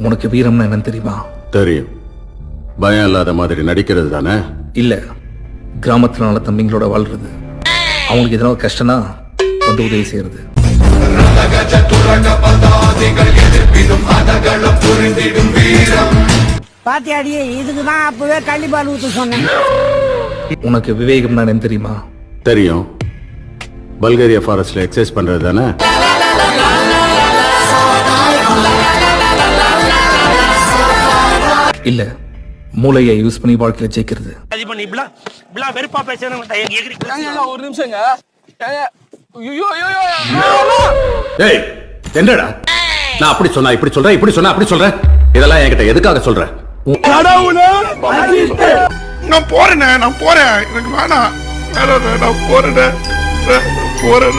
உனக்கு வீரம்னா என்னன்னு தெரியுமா? தெரியும். பயம் இல்லாத மாதிரி நடிக்கிறது தானே? இல்ல, கிராமத்துல நல்ல தம்பிங்களோட வாழ்றது, அவங்களுக்கு எதனா கஷ்டம்னா வந்து உதவி செய்யறது. பாத்தியாடி, இதுக்குதான் அப்பவே கள்ளிப்பால் ஊத்து சொன்னேன். உனக்கு விவேகம்னா என்னன்னு தெரியுமா? தெரியும். பல்கேரியா ஃபாரஸ்ட்ல எக்ஸசைஸ் பண்றது தானே? இல்ல, மூளையை யூஸ் பண்ணி வாழ்க்கையில ஜெயிக்கிறது. ஒரு நிமிஷங்க. ஏய், என்னடா நான் அப்படி சொன்னா இப்படி சொல்றேன், இப்படி சொன்னா அப்படி சொல்றேன், இதெல்லாம் என்கிட்ட எதுக்காக சொல்றேன்? நான் போறேன், நான் போறேன், எனக்கு வேணாம், நான் போறேன் போறேன்.